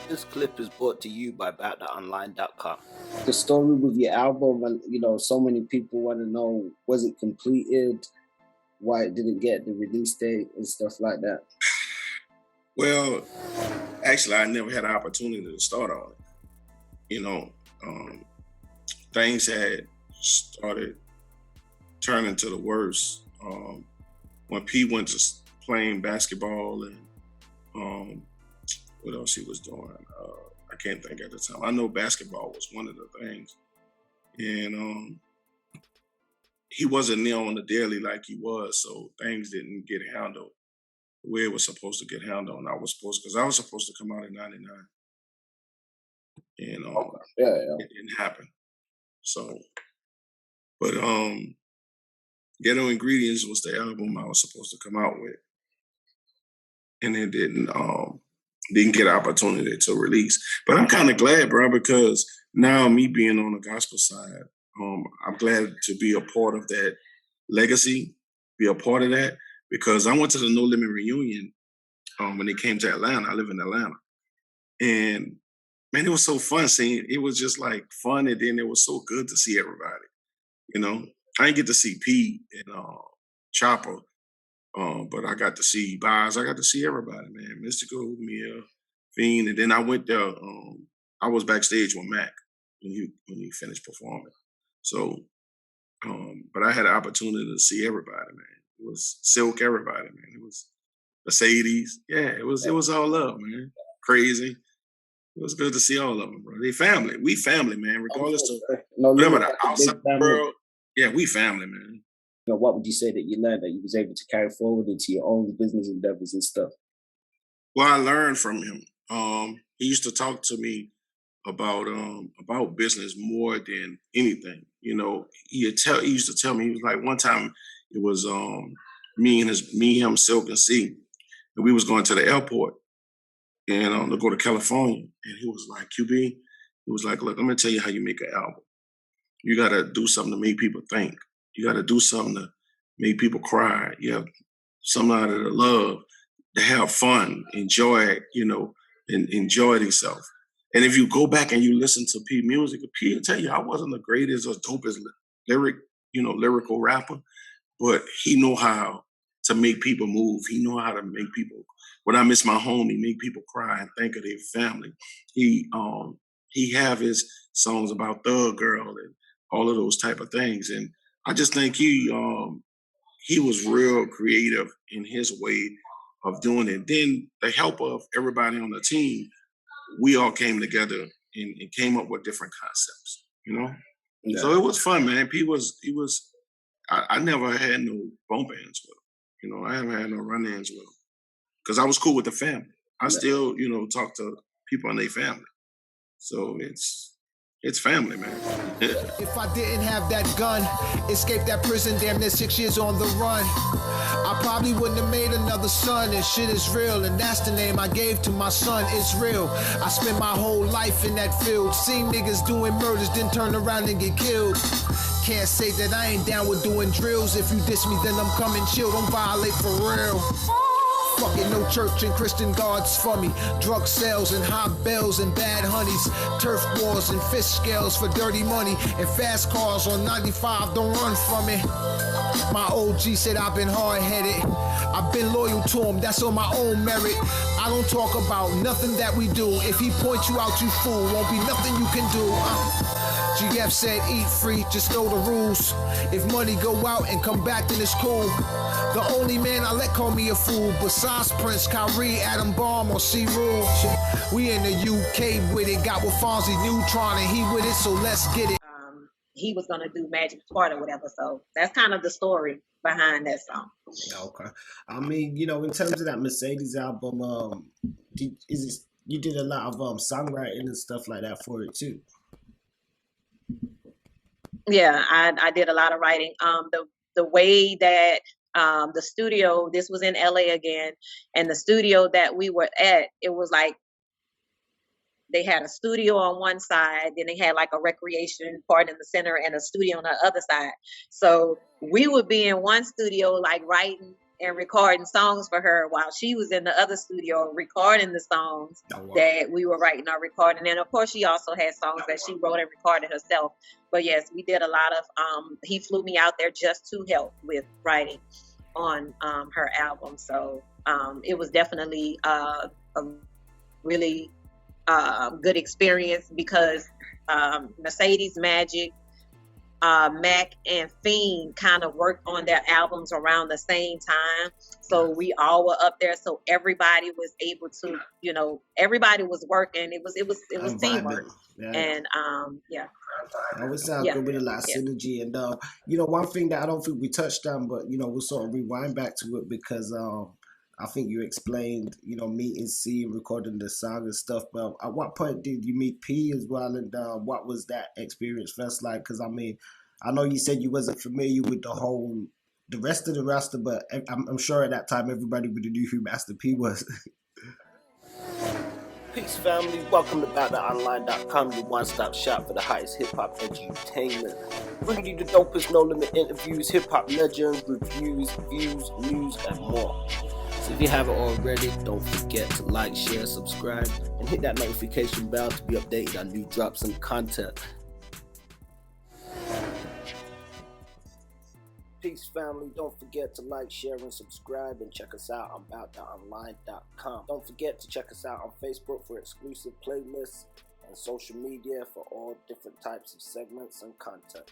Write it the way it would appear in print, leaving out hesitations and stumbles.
This clip is brought to you by Bout.and. The story with your album, and so many people want to know, was it completed? Why it didn't get the release date and stuff like that? Well, actually, I never had an opportunity to start on it. Things had started turning to the worst when P went to playing basketball and what else he was doing. I can't think at the time. I know basketball was one of the things. And he wasn't there on the daily like he was, so things didn't get handled the way it was supposed to get handled. And I was supposed to come out in 99. And it didn't happen. So, but Ghetto Ingredients was the album I was supposed to come out with. And it didn't get an opportunity to release. But I'm kind of glad, bro, because now me being on the gospel side, I'm glad to be a part of that legacy, be a part of that, because I went to the No Limit reunion when they came to Atlanta. I live in Atlanta. And man, it was so fun seeing, it was just like fun. And then it was so good to see everybody. I didn't get to see P and Chopper, but I got to see Boz. I got to see everybody, man. Mystical, Mia, Fiend. And then I went there, I was backstage with Mac when he finished performing. So, but I had an opportunity to see everybody, man. It was Silk, everybody, man. It was Mercedes. Yeah, it was all love, man. Crazy. It was good to see all of them, bro. They family. We family, man. Regardless of whatever the outside world. Yeah, we family, man. What would you say that you learned that you was able to carry forward into your own business endeavors and stuff? Well, I learned from him. He used to talk to me about business more than anything. He used to tell me, he was like, one time it was me, him, Silk, and C, and we was going to the airport and to go to California. And he was like, QB, he was like, look, I'm gonna tell you how you make an album. You gotta do something to make people think. You gotta do something to make people cry. You have something out of the love, to have fun, enjoy it, and enjoy themselves. And if you go back and you listen to P music, P will tell you I wasn't the greatest or dopest lyrical rapper, but he know how to make people move. He know how to make people, when I miss my homie, make people cry and think of their family. He have his songs about Thug Girl and all of those type of things. And I just think he was real creative in his way of doing it. Then the help of everybody on the team, we all came together and came up with different concepts, Yeah. So it was fun, man. He was. I never had no bump ins with him. I haven't had no run-ins with him because I was cool with the family. I still, talk to people in their family. So it's family, man. If I didn't have that gun, escaped that prison, damn near 6 years on the run, I probably wouldn't have made another son. And shit is real, and that's the name I gave to my son. It's real. I spent my whole life in that field, seen niggas doing murders, then turn around and get killed. Can't say that I ain't down with doing drills. If you diss me, then I'm coming chill. Don't violate for real. Fucking no church and Christian guards for me. Drug sales and hot bells and bad honeys. Turf wars and fish scales for dirty money. And fast cars on 95, don't run from me. My OG said I've been hard-headed. I've been loyal to him, that's on my own merit. I don't talk about nothing that we do. If he points you out, you fool. Won't be nothing you can do. GF said eat free, just know the rules. If money go out and come back, then it's cool. The only man I let call me a fool, besides Prince, Kyrie, Adam Bomb, or C-Rule. We in the UK with it, got with Fonzie Neutron, and he with it, so let's get it. He was gonna do Magic Part or whatever, so that's kind of the story behind that song. Okay, I mean, in terms of that Mercedes album, you did a lot of songwriting and stuff like that for it too. Yeah, I did a lot of writing. The way that the studio, this was in LA again, and the studio that we were at, it was like they had a studio on one side, then they had like a recreation part in the center and a studio on the other side. So we would be in one studio like writing, and recording songs for her while she was in the other studio recording the songs that we were writing or recording. And of course, she also had songs that she wrote and recorded herself. But yes, we did a lot of, he flew me out there just to help with writing on her album. So it was definitely a really good experience because Mercedes Magic, Mac and Fiend kind of worked on their albums around the same time. So we all were up there. So everybody was able to, you know, everybody was working. It was teamwork. Yeah. And That would sound good with a lot of synergy. And you know, one thing that I don't think we touched on, but you know, we'll sort of rewind back to it because I think you explained, you know, meeting C and recording the song and stuff. But at what point did you meet P as well? And what was that experience first like? Because I mean, I know you said you wasn't familiar with the rest of the roster, but I'm sure at that time everybody would have knew who Master P was. Peace, family. Welcome to BoutTheOnline.com, your one-stop shop for the highest hip-hop edutainment. Bringing you the dopest no-limit interviews, hip-hop legends, reviews, views, news, and more. So if you haven't already, don't forget to like, share, subscribe, and hit that notification bell to be updated on new drops and content. Peace, family. Don't forget to like, share, and subscribe, and check us out on BoutTheOnline.com. Don't forget to check us out on Facebook for exclusive playlists and social media for all different types of segments and content.